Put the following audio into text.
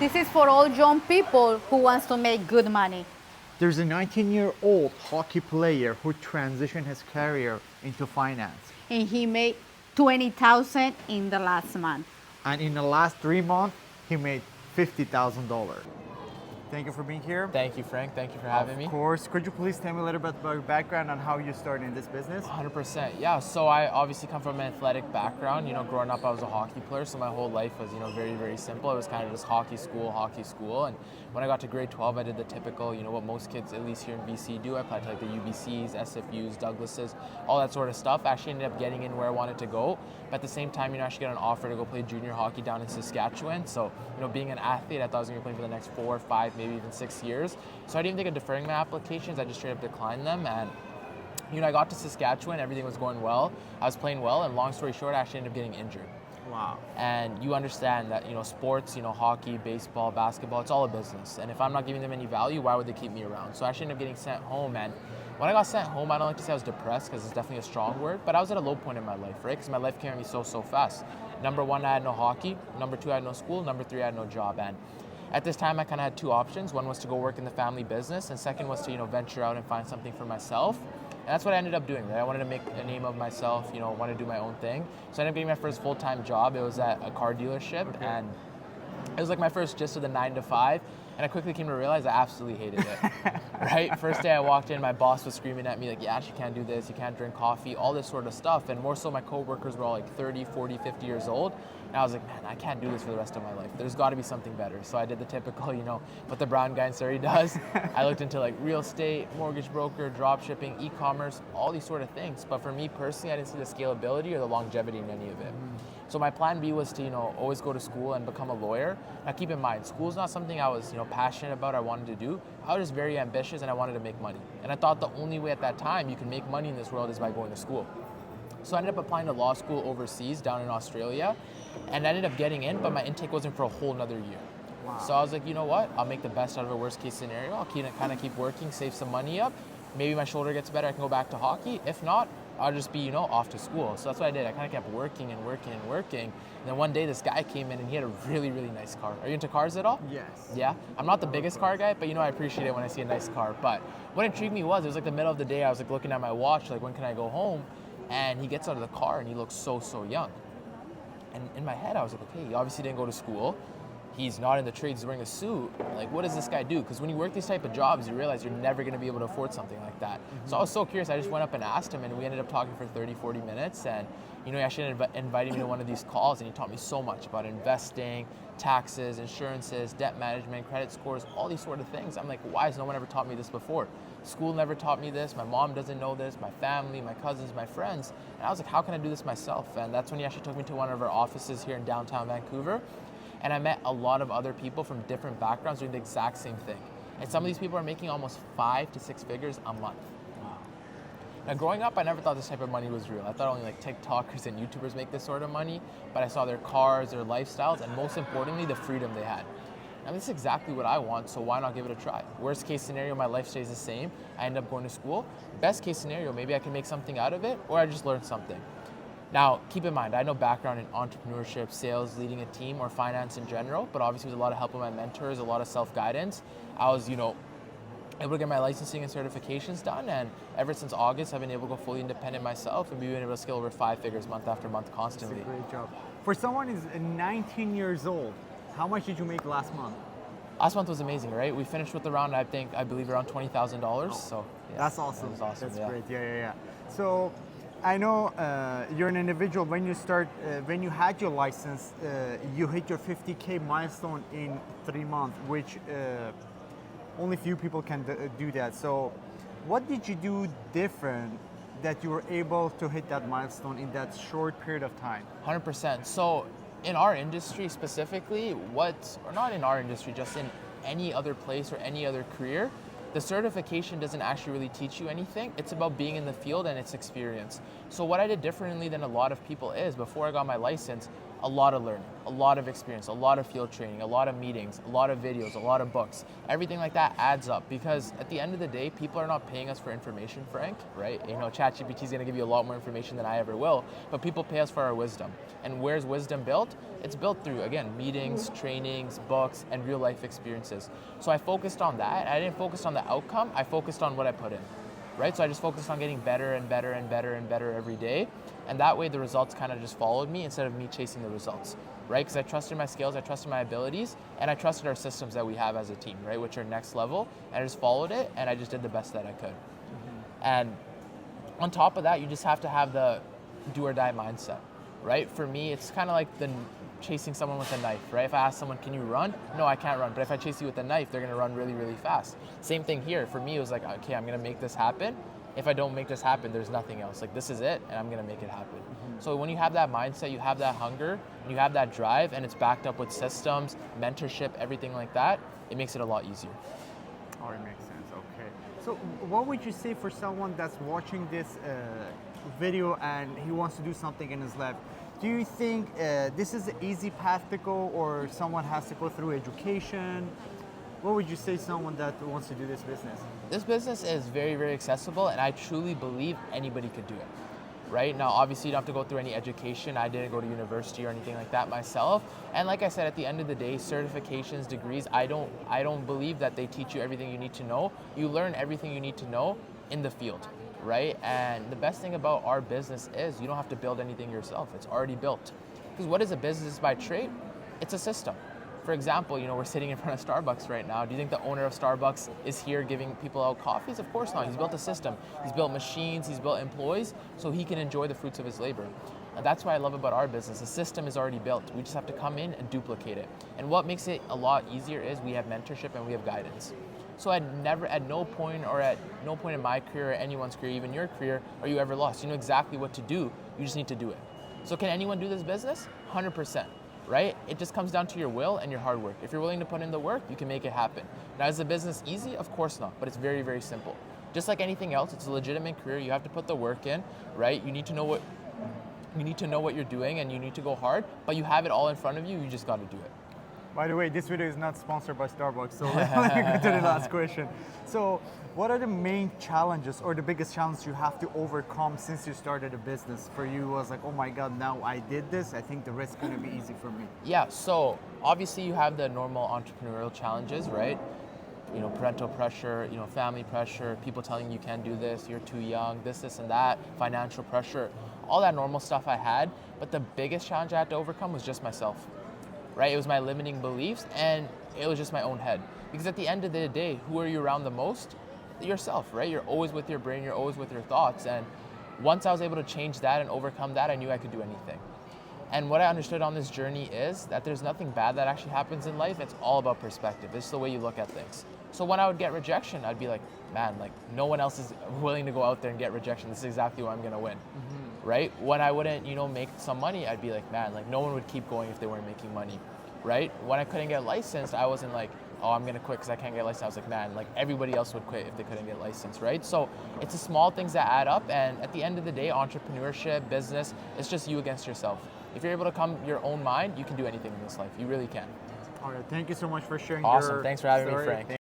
This is for all young people who wants to make good money. There's a 19-year-old hockey player who transitioned his career into finance. And he made 20,000 in the last month. And in the last 3 months, he made $50,000. Thank you for being here. Thank you, Frank. Thank you for having me. Of course. Could you please tell me a little bit about your background and how you started in this business? 100%. Yeah, so I obviously come from an athletic background. Growing up, I was a hockey player, so my whole life was, very, very simple. It was kind of just hockey school. And when I got to grade 12, I did the typical, what most kids, at least here in BC, do. I applied to like the UBCs, SFUs, Douglases, all that sort of stuff. I actually ended up getting in where I wanted to go. But at the same time, I actually got an offer to go play junior hockey down in Saskatchewan. So, being an athlete, I thought I was going to be playing for the next 4, 5, maybe even 6 years. So I didn't think of deferring my applications. I just straight up declined them. And I got to Saskatchewan, everything was going well. I was playing well, and long story short, I actually ended up getting injured. Wow. And you understand that, sports, hockey, baseball, basketball, it's all a business. And if I'm not giving them any value, why would they keep me around? So I actually ended up getting sent home. And when I got sent home, I don't like to say I was depressed because it's definitely a strong word, but I was at a low point in my life, right? Because my life came at me so fast. Number one, I had no hockey. Number two, I had no school. Number three, I had no job. And at this time, I kind of had two options. One was to go work in the family business, and second was to, venture out and find something for myself. And that's what I ended up doing, right? I wanted to make a name of myself, wanted to do my own thing. So I ended up getting my first full-time job. It was at a car dealership, and it was like my first gist of the 9 to 5. And I quickly came to realize I absolutely hated it, right? First day I walked in, my boss was screaming at me like, yeah, you can't do this, you can't drink coffee, all this sort of stuff. And more so my coworkers were all like 30, 40, 50 years old. And I was like, man, I can't do this for the rest of my life. There's got to be something better. So I did the typical, what the brown guy in Surrey does. I looked into like real estate, mortgage broker, drop shipping, e-commerce, all these sort of things. But for me personally, I didn't see the scalability or the longevity in any of it. So my plan B was to, always go to school and become a lawyer. Now keep in mind, school's not something I was, passionate about, I wanted to do. I was just very ambitious and I wanted to make money. And I thought the only way at that time you can make money in this world is by going to school. So I ended up applying to law school overseas down in Australia and I ended up getting in, but my intake wasn't for a whole nother year. Wow. So I was like, you know what? I'll make the best out of a worst case scenario. I'll kind of keep working, save some money up. Maybe my shoulder gets better, I can go back to hockey. If not, I'll just be, off to school. So that's what I did. I kind of kept working. And then one day this guy came in and he had a really, really nice car. Are you into cars at all? Yes. Yeah? I'm not the biggest car guy, but I appreciate it when I see a nice car. But what intrigued me was, it was like the middle of the day, I was like looking at my watch, like when can I go home? And he gets out of the car and he looks so young. And in my head, I was like, okay, he obviously didn't go to school. He's not in the trades, he's wearing a suit. Like, what does this guy do? Because when you work these type of jobs, you realize you're never going to be able to afford something like that. So I was so curious, I just went up and asked him, and we ended up talking for 30, 40 minutes. And, he actually invited me to one of these calls, and he taught me so much about investing, taxes, insurances, debt management, credit scores, all these sort of things. I'm like, why has no one ever taught me this before? School never taught me this. My mom doesn't know this. My family, my cousins, my friends. And I was like, how can I do this myself? And that's when he actually took me to one of our offices here in downtown Vancouver. And I met a lot of other people from different backgrounds doing the exact same thing. And some of these people are making almost 5 to 6 figures a month. Wow. Now growing up, I never thought this type of money was real. I thought only like TikTokers and YouTubers make this sort of money, but I saw their cars, their lifestyles, and most importantly, the freedom they had. Now this is exactly what I want, so why not give it a try? Worst case scenario, my life stays the same. I end up going to school. Best case scenario, maybe I can make something out of it, or I just learn something. Now, keep in mind, I had no background in entrepreneurship, sales, leading a team, or finance in general, but obviously with a lot of help with my mentors, a lot of self-guidance, I was, able to get my licensing and certifications done, and ever since August, I've been able to go fully independent myself, and we've been able to scale over 5 figures month after month constantly. That's a great job. For someone who's 19 years old, how much did you make last month? Last month was amazing, right? We finished with around, I believe around $20,000, so yeah. That's awesome. That was awesome, That's yeah. great. Yeah. So I know you're an individual. When you had your license, you hit your 50K milestone in 3 months, which only few people can do that. So what did you do different that you were able to hit that milestone in that short period of time? 100%. So in our industry specifically, or not in our industry, just in any other place or any other career, the certification doesn't actually really teach you anything. It's about being in the field and its experience. So what I did differently than a lot of people is, before I got my license, a lot of learning, a lot of experience, a lot of field training, a lot of meetings, a lot of videos, a lot of books. Everything like that adds up because at the end of the day, people are not paying us for information, Frank, right? You know, ChatGPT is going to give you a lot more information than I ever will, but people pay us for our wisdom. And where's wisdom built? It's built through, again, meetings, trainings, books, and real life experiences. So I focused on that. I didn't focus on the outcome. I focused on what I put in. Right? So I just focused on getting better and better and better and better every day. And that way the results kind of just followed me instead of me chasing the results, right? Because I trusted my skills, I trusted my abilities, and I trusted our systems that we have as a team, right? Which are next level. And I just followed it and I just did the best that I could. And on top of that, you just have to have the do or die mindset, right? For me, it's kind of like the chasing someone with a knife, right? If I ask someone, can you run? No, I can't run. But if I chase you with a knife, they're gonna run really, really fast. Same thing here. For me, it was like, okay, I'm gonna make this happen. If I don't make this happen, there's nothing else. Like, this is it, and I'm gonna make it happen. So when you have that mindset, you have that hunger, and you have that drive, and it's backed up with systems, mentorship, everything like that, it makes it a lot easier. Oh, it makes sense. Okay. So, what would you say for someone that's watching this video and he wants to do something in his life? Do you think this is an easy path to go, or someone has to go through education? What would you say someone that wants to do this business? This business is very, very accessible, and I truly believe anybody could do it. Right now, obviously, you don't have to go through any education. I didn't go to university or anything like that myself. And like I said, at the end of the day, certifications, degrees, I don't believe that they teach you everything you need to know. You learn everything you need to know in the field, right? And the best thing about our business is you don't have to build anything yourself. It's already built. Because what is a business by trade? It's a system. For example, you know, we're sitting in front of Starbucks right now. Do you think the owner of Starbucks is here giving people out coffees? Of course not. He's built a system. He's built machines. He's built employees so he can enjoy the fruits of his labor. And that's what I love about our business. The system is already built. We just have to come in and duplicate it. And what makes it a lot easier is we have mentorship and we have guidance. So at no point in my career or anyone's career, even your career, are you ever lost. You know exactly what to do. You just need to do it. So can anyone do this business? 100%. Right? It just comes down to your will and your hard work. If you're willing to put in the work, you can make it happen. Now, is the business easy? Of course not, but it's very, very simple. Just like anything else, it's a legitimate career. You have to put the work in, right? You need to know what you're doing, and you need to go hard, but you have it all in front of you. You just got to do it. By the way, this video is not sponsored by Starbucks, so let's go to the last question. So, what are the main challenges or the biggest challenge you have to overcome since you started a business? For you, was like, oh my God, now I did this. I think the rest is going to be easy for me. Yeah, so obviously you have the normal entrepreneurial challenges, right? You know, parental pressure, you know, family pressure, people telling you can't do this, you're too young, this and that, financial pressure, all that normal stuff I had. But the biggest challenge I had to overcome was just myself. Right? It was my limiting beliefs, and it was just my own head. Because at the end of the day, who are you around the most? Yourself, right? You're always with your brain, you're always with your thoughts. And once I was able to change that and overcome that, I knew I could do anything. And what I understood on this journey is that there's nothing bad that actually happens in life. It's all about perspective. It's the way you look at things. So when I would get rejection, I'd be like, man, like no one else is willing to go out there and get rejection. This is exactly where I'm gonna win. Right? When I wouldn't, you know, make some money, I'd be like, man, like no one would keep going if they weren't making money, right? When I couldn't get licensed, I wasn't like, oh, I'm gonna quit because I can't get licensed. I was like, man, like everybody else would quit if they couldn't get licensed, right? So it's the small things that add up, and at the end of the day, entrepreneurship, business, it's just you against yourself. If you're able to come your own mind, you can do anything in this life. You really can. All right, thank you so much for sharing Awesome. your Thanks for having me, story. Frank.